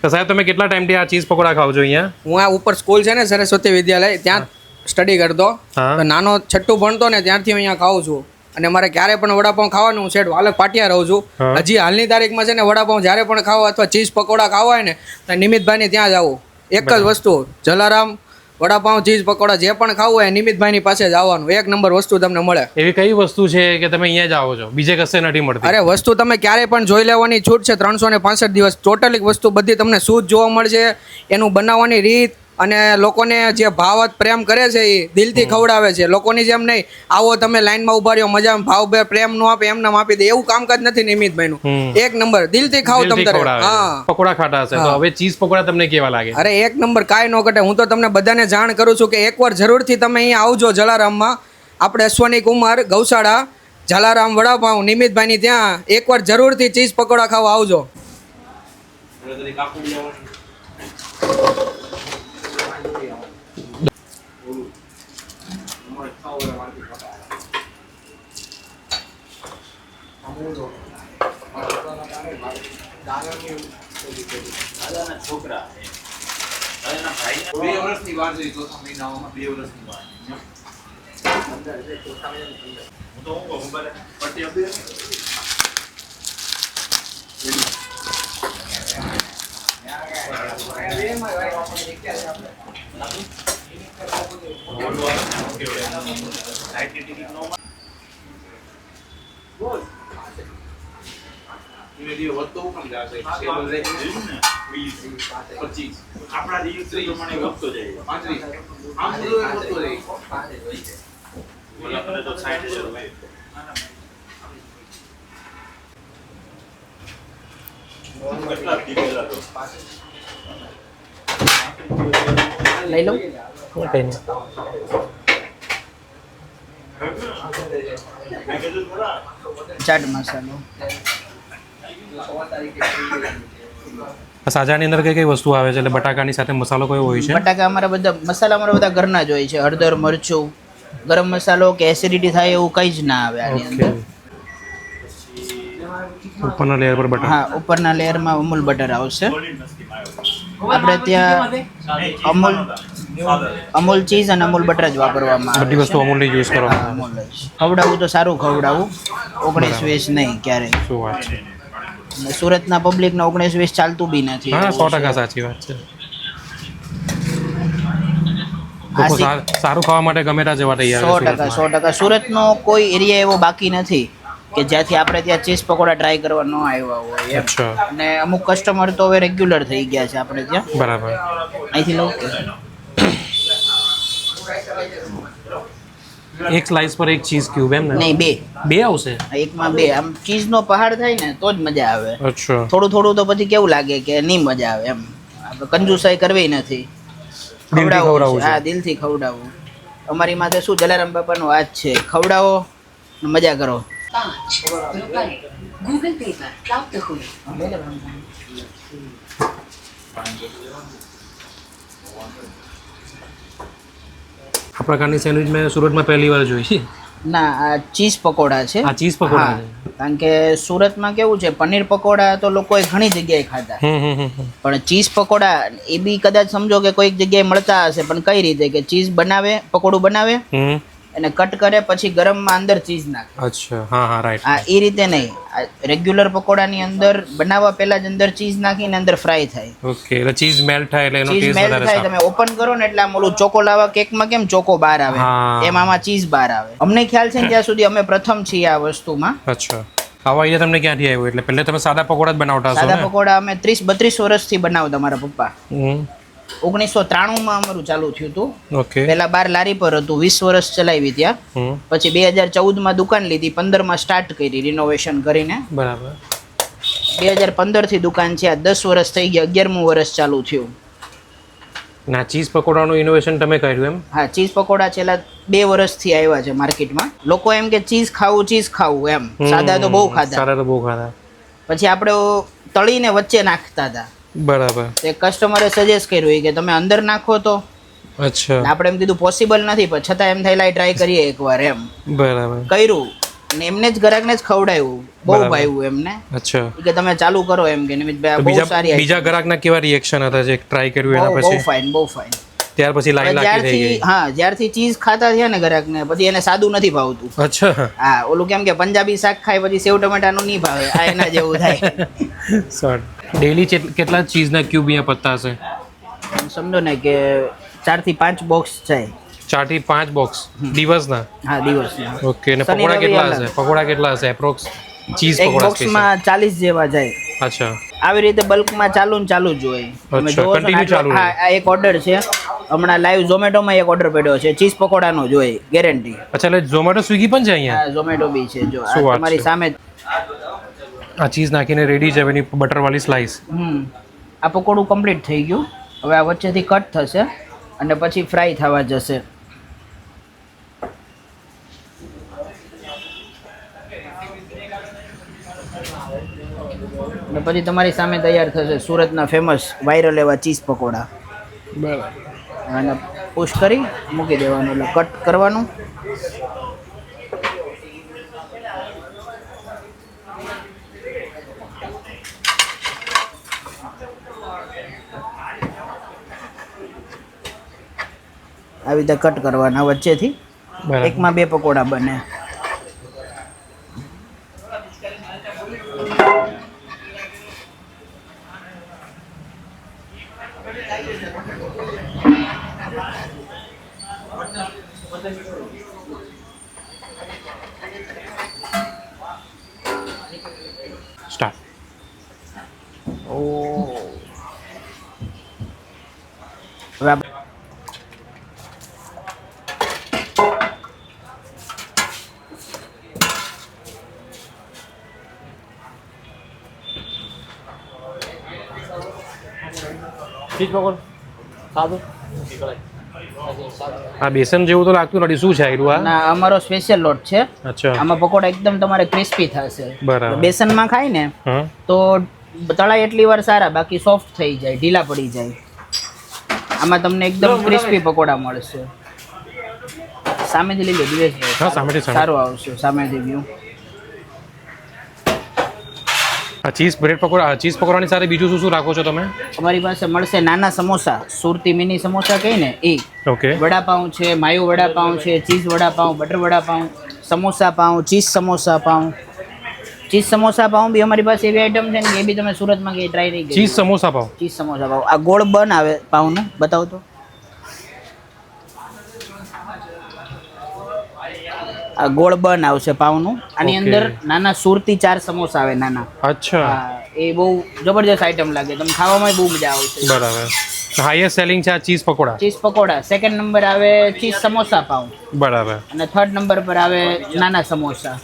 તો સાહેબ તમે કેટલા ટાઈમથી આ ચીઝ પકોડા ખાવ છો અહીંયા? હું આ ઉપર સ્કૂલ છે ને સરસ્વતી વિદ્યાલય, ત્યાં સ્ટડી કરતો. તો નાનો છઠ્ઠું ભણતો ને ત્યારથી હું અહીંયા ખાઉં છું. અને મારે ક્યારે પણ વડાપાઉં ખાવાનું, હું સેટ વાલક પાટિયા રહું છું. હજી હાલની તારીખમાં છે ને વડાપાઉં જ્યારે પણ ખાવા અથવા ચીઝ પકોડા ખાવા હોય ને તો નિમિતભાઈને ત્યાં જ આવું. એક જ વસ્તુ, જલારામ વડાપાઉં ચીઝ પકોડા જે પણ ખાવું હોય નિમિતભાઈની પાસે જ આવવાનું. એક નંબર વસ્તુ તમને મળે. એવી કઈ વસ્તુ છે કે તમે અહીંયા જ આવો છો, બીજે કશે નથી મળતી? અરે વસ્તુ તમે ક્યારે પણ જોઈ લેવાની છૂટ છે. 365 દિવસ ટોટલી વસ્તુ બધી તમને શુદ્ધ જોવા મળશે. એનું બનાવવાની રીત અને લોકોને જે ભાવ પ્રેમ કરે છે એ દિલથી ખવડાવે છે. લોકોની જેમ નહીં આવો તમે લાઈનમાં ઉભા રહ્યો મજામાં ભાવ પ્રેમ નો આપે એમને આપી દે, એવું કામકાજ નથી નિમિતભાઈનું. એક નંબર દિલથી ખાવ તમે. હા, પકોડા ખાતા હશે તો હવે ચીઝ પકોડા તમને કેવા લાગે? અરે એક નંબર, કાંઈ ન ઘટે. હું તો તમને બધાને જાણ કરું છું કે એકવાર જરૂરથી તમે અહીંયા આવજો જલારામમાં. આપણે અશ્વની કુમાર ગૌશાળા જલારામ વડાપાઉં નિમિતભાઈની ત્યાં એકવાર જરૂરથી ચીઝ પકોડા ખાવા આવજો. છોકરા આપણા દિવસ પ્રમાણે વધતો જાય. તો 60,000 હોય. લઈ લો. ચાટ મસાલો. સાજાની અંદર કઈ કઈ વસ્તુ આવે છે? એટલે બટાકાની સાથે મસાલો કયો હોય છે? બટાકા અમારા બધા મસાલા અમારા બધા ઘરના જ હોય છે. હળદર, મરચું, ગરમ મસાલો કે એસિડિટી થાય એવું કંઈ જ ના આવે આની અંદર. ઉપરના લેયર પર બટર. હા, ઉપરના લેયરમાં અમૂલ બટર આવશે. આપણે ત્યાં અમૂલ ચીઝ અને અમૂલ બટર જ વાપરવામાં આવે. બધી વસ્તુ અમૂલની યુઝ કરવામાં આવે. અમૂલ જ ખવડાવવું તો સારું ખવડાવવું, 19-20 નહીં ક્યારેય. શું વાત છે! સુરતના પબ્લિકને 19-20 ચાલતું બી નથી. હા, 100% સાચી વાત છે. લોકો સારું ખાવા માટે ગમે ત્યાં જવા તૈયાર છે. 100%. સુરતનો કોઈ એરિયા એવો બાકી નથી કે જ્યાંથી આપણે ત્યાં ચીઝ પકોડા ટ્રાય કરવા ન આવ્યા હોય. અચ્છા. અને અમુક કસ્ટમર તો હવે રેગ્યુલર થઈ ગયા છે આપણે ત્યાં. બરાબર. અહીંથી લઉં એક સ્લાઇસ પર એક ચીઝ ક્યુબ એમ ને? નહીં, બે આવશે. એકમાં બે. આમ ચીઝનો પહાડ થાય ને તો જ મજા આવે. અચ્છા. થોડું થોડું તો પછી કેવું લાગે કે નહીં મજા આવે એમ. આપણે કંજુસાઈ કરવી નથી, ખવડાવવું. હા, દિલથી ખવડાવવું. અમારી માથે શું જલારામ બાપાનો હાથ છે, ખવડાવો મજા કરો. गूगल पे पर प्राप्त हुए। આ પ્રકારની સેન્ડવિચ મેં સુરતમાં પહેલી વાર જોઈ છે. ના, આ ચીઝ પકોડા છે. આ ચીઝ પકોડા છે. કારણ કે સુરતમાં કેવું છે, પનીર પકોડા તો લોકોએ ઘણી જગ્યાએ ખાધા, પણ ચીઝ પકોડા એ બી કદાચ સમજો કે કોઈક જગ્યાએ મળતા હશે, પણ કઈ રીતે કે ચીઝ બનાવે, પકોડું બનાવે અને કટ કરે પછી ગરમમાં અંદર ચીઝ નાખે. અચ્છા. હા હા, રાઈટ. હા, એ રીતે નહીં. રેગ્યુલર પકોડાની અંદર બનાવવા પહેલા જ અંદર ચીઝ નાખીને અંદર ફ્રાય થાય. ઓકે, એટલે ચીઝ મેલ્ટ થાય એટલે એનો ચીઝ ટેસ્ટ મેલ્ટ વધારે થાય. સારો. તમે ઓપન કરો ને એટલે આમ ઓલું ચોકો લાવા કેકમાં કેમ ચોકો બહાર આવે, એમ આમાં ચીઝ બહાર આવે. અમને ખ્યાલ છે ને ત્યાં સુધી અમે પ્રથમ છીએ આ વસ્તુમાં. અચ્છા. આવા આઈડિયા તમને ક્યાંથી આવ્યો? એટલે પહેલે તમે સાદા પકોડા જ બનાવતા હશો ને? સાદા પકોડા અમે 30-32 વર્ષથી બનાવતા. મારા પપ્પા 1993 અમારું ચાલુ થયું હતું. ઓકે. પહેલા બાર લારી પર હતું, 20 વર્ષ ચલાવી ત્યાં. પછી 2014 દુકાન લીધી, 15 સ્ટાર્ટ કરી રિનોવેશન કરીને. બરાબર. 2015 થી દુકાન છે. આ 10 વર્ષ થઈ ગયા, 11મું વર્ષ ચાલુ થયું. ના, ચીઝ પકોડાનું ઇનોવેશન તમે કર્યું એમ? હા, ચીઝ પકોડા છેલ્લા 2 વર્ષથી આવ્યા છે માર્કેટમાં. લોકો એમ કે ચીઝ ખાવું એમ. સાદા તો બહુ ખાધા. પછી આપણે તળીને વચ્ચે નાખતા હતા. બરાબર. તે કસ્ટમરે સજેસ્ટ કર્યું કે તમે અંદર નાખો તો. અચ્છા. આપણે એમ કીધું પોસિબલ નથી, પણ છતાં એમ થાય લાઈ ટ્રાય કરીએ એકવાર એમ. બરાબર. કર્યું અને એમને જ ગ્રાહકને જ ખવડાવ્યું, બહુ બરાબર. ભાવ્યું એમને. અચ્છા ઈ કે તમે ચાલુ કરો એમ કે નિમિતભાઈ આ તો બહુ બીજા સારી બીજા ગ્રાહકના કેવા રિએક્શન હતા જે ટ્રાય કર્યું એના બહુ પછી ફાઇન, બહુ ફાઇન. ત્યાર પછી લાઈન લાગી થઈ જ્યારથી ગઈ? હા, જ્યારથી ચીઝ ખાતા થયા ને ગ્રાહકને પછી એને સાદું નથી ભાવતું. અચ્છા હા, ઓલું કેમ કે પંજાબી શાક ખાય પછી સેવ ટમેટાનું નહીં ભાવે, આ એના જેવું થાય. સર ડેલી કેટલા ચીઝના ક્યુબ અહીંયા પત્તા હશે? સમજો ને કે 4 થી 5 બોક્સ જાય. 4 થી 5 બોક્સ દિવસના? હા, દિવસના. ઓકે અને શનિ પકોડા રવિ કેટલા અલગ. હશે? પકોડા કેટલા હશે એપ્રોક્સ? ચીઝ એક પકોડા સ્પેશિયલ? બોક્સમાં 40 જેવા જાય. અચ્છા આવી રીતે બલ્કમાં ચાલુ ને ચાલુ જ હોય. તમે અચ્છા, જોવો છો ને continue આટલો- ચાલુ રહે. હા, આ એક ઓર્ડર છે હમણાં લાઈવ ઝોમેટોમાં એક ઓર્ડર પડ્યો છે ચીઝ પકોડાનો જ હોય, ગેરંટી. અચ્છા એટલે ઝોમેટો સ્વિગી પણ છે અહીંયા? હા, ઝોમેટો બી છે. જો આ શું વાત તમારી છે? સામે આ ચીઝ નાખીને રેડી છે એની બટરવાળી સ્લાઈસ. આ પકોડું કમ્પ્લીટ થઈ ગયું. હવે આ વચ્ચેથી કટ થશે અને પછી ફ્રાય થવા જશે. અને પછી તમારી સામે તૈયાર થશે સુરતના ફેમસ વાયરલ એવા ચીઝ પકોડા. બરાબર. અને પુશ કરી મૂકી દેવાનું એટલે કટ કરવાનું. આવી રીતે કટ કરવાના વચ્ચેથી. બરાબર. એકમાં 2 પકોડા બને. સ્ટાર્ટ. હવે આપણે આ બેસન જેવું તો લાગતું નથી, શું છે આયરું આ? ના, અમારો સ્પેશિયલ લોટ છે. અચ્છા આમાં પકોડા એકદમ તમારે ક્રિસ્પી થશે. બરાબર. બેસનમાં ખાય ને હા તો તળાય એટલી વાર સારા, બાકી સોફ્ટ થઈ જાય, ઢીલા પડી જાય. આમાં તમને એકદમ ક્રિસ્પી પકોડા મળશે. સામેથી લઈ લો દિવેશભાઈ. હા, સામેથી, સામે. સારું આવશે સામેથી વ્યૂ. આ ચીઝ બ્રેડ પકોડા, ચીઝ પકોડાની સાથે બીજું શું શું રાખો છો તમે? અમારી પાસે મળશે નાના સમોસા, સુરતી મિની સમોસા કહી ને એ. ઓકે વડાપાઉં છે, માયો વડાપાઉં છે, ચીઝ વડાપાઉં, બટર વડાપાઉં, સમોસા પાઉં, ચીઝ સમોસા પાઉં. ચીઝ સમોસા પાઉં બી અમારી પાસે એવી આઈટમ છે ને કે એ બી તમે સુરતમાં ક્યાંય ટ્રાય નહીં કરી. ચીઝ સમોસા પાવ? ચીઝ સમોસા પાઉં. આ ગોળ બન આવે પાઉંનું, બતાવો તો. આ ગોળ બન આવશે પાઉંનું. આની Okay. અંદર નાના સુરતી 4 સમોસા આવે નાના. અચ્છા હા, એ બહુ જબરજસ્ત આઈટમ લાગે, તમને ખાવામાં બહુ મજા આવશે. બરાબર. હાઈએસ્ટ સેલિંગ છે આ cheese pakoda? Cheese pakoda. Second number આવે ચીઝ સમોસા પાઉં બરાબર અને થર્ડ નંબર પર આવે નાના સમોસા,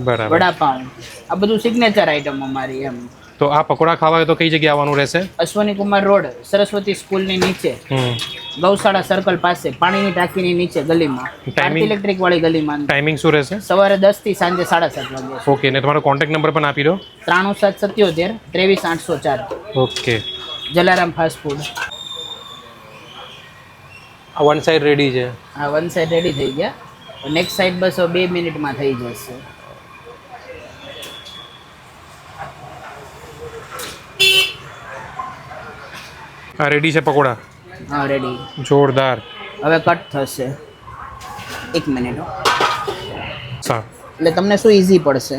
બરાબર. વડાપાઉં. આ બધું સિગ્નેચર આઈટમ અમારી એમ. તો આ પકોડા ખાવા હોય તો કઈ જગ્યાએ આવવાનું રહેશે? અશ્વની કુમાર રોડ, સરસ્વતી સ્કૂલની નીચે, ગૌશાળા સર્કલ પાસે, પાણીની ટાંકીની નીચે ગલીમાં, Timing? ઇલેક્ટ્રિક વાળી ગલીમાં. ટાઈમિંગ શું રહેશે? સવારે 10 થી સાંજે 7:30 વાગે. ઓકે ને તમારો કોન્ટેક્ટ નંબર પણ આપી દો. 93777 23804. ઓકે. Jalaram fast food. આ વન સાઈડ રેડી છે. આ વન સાઈડ રેડી થઈ ગયા. નેક્સ્ટ સાઈડ બસ 2 મિનિટમાં થઈ જશે. આ રેડી છે પકોડા? હા, રેડી. જોરદાર. હવે કટ થશે. 1 મિનિટ. સારું. એટલે તમને શું ઈઝી પડશે.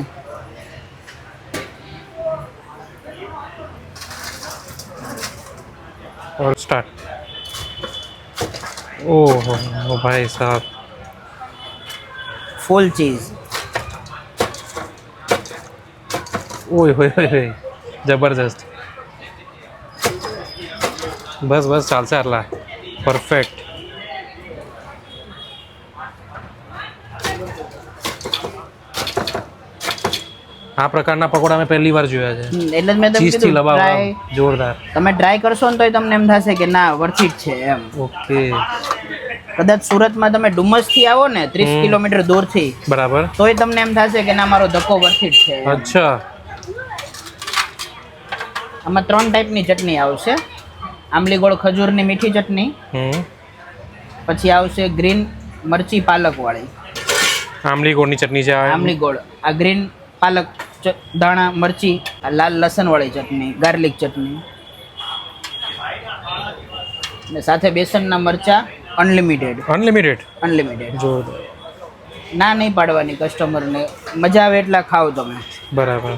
और स्टार्ट. ओहो ओ भाई साहब. ફૂલ ચીઝ. ओए होए होए जबरदस्त. बस बस चालશે આટલા. પરફેક્ટ. આ પ્રકારના પકોડા મેં પહેલી વાર જોયા છે. એટલે જ મેં તમને ચીઝથી કીધું લબાવવા try. જોરદાર. તમે ટ્રાય કરશો ને તોય તમને એમ થશે કે ના વર્થ ઇટ છે એમ. ઓકે કદાચ સુરતમાં તમે ડુમસથી આવો ને 30 કિલોમીટર દૂરથી, બરાબર. તોય તમને એમ થશે કે ના મારો ધક્કો વર્થ ઇટ છે એમ. અચ્છા આમાં 3 ટાઈપની ચટણી આવશે. આંબલી ગોળ ખજૂરની મીઠી ચટણી, હમ પછી આવશે ગ્રીન મરચી પાલક વાળી, આમલી ગોળની ચટણી છે આ આમલી ગોળ, આ ગ્રીન પાલક દાણા મરચી, આ લાલ લસણવાળી ચટણી, ગાર્લિક ચટણી, અને સાથે બેસનના મરચા અનલિમિટેડ. અનલિમિટેડ જો ના નહીં પાડવાની કસ્ટમરને, મજા આવે એટલા ખાઓ તમે. બરાબર.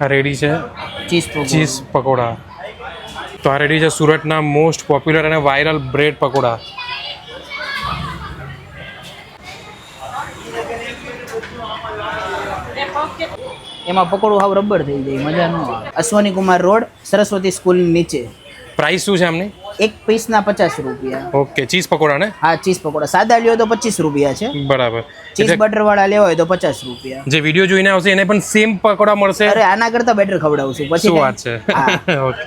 આ રેડી છે ચીઝ પકોડા. તો આ રેડી છે સુરતના મોસ્ટ પોપ્યુલર અને વાયરલ બ્રેડ પકોડા. એમાં પકોડું હાવ રબર થઈ જાય, મજા ન આવે. અશ્વની કુમાર રોડ, સરસ્વતી સ્કૂલની નીચે. પ્રાઇસ શું છે આમની? એક પીસના 50 રૂપિયા. ઓકે, ચીઝ પકોડા ને? હા, ચીઝ પકોડા સાદા લ્યો તો 25 રૂપિયા છે. બરાબર. ચીઝ બટર વાળા લેવા હોય તો 50 રૂપિયા. જે વિડીયો જોઈને આવશે એને પણ સેમ પકોડા મળશે? અરે આના કરતા બેટર ખવડાવું છું પછી. શું વાત છે? ઓકે.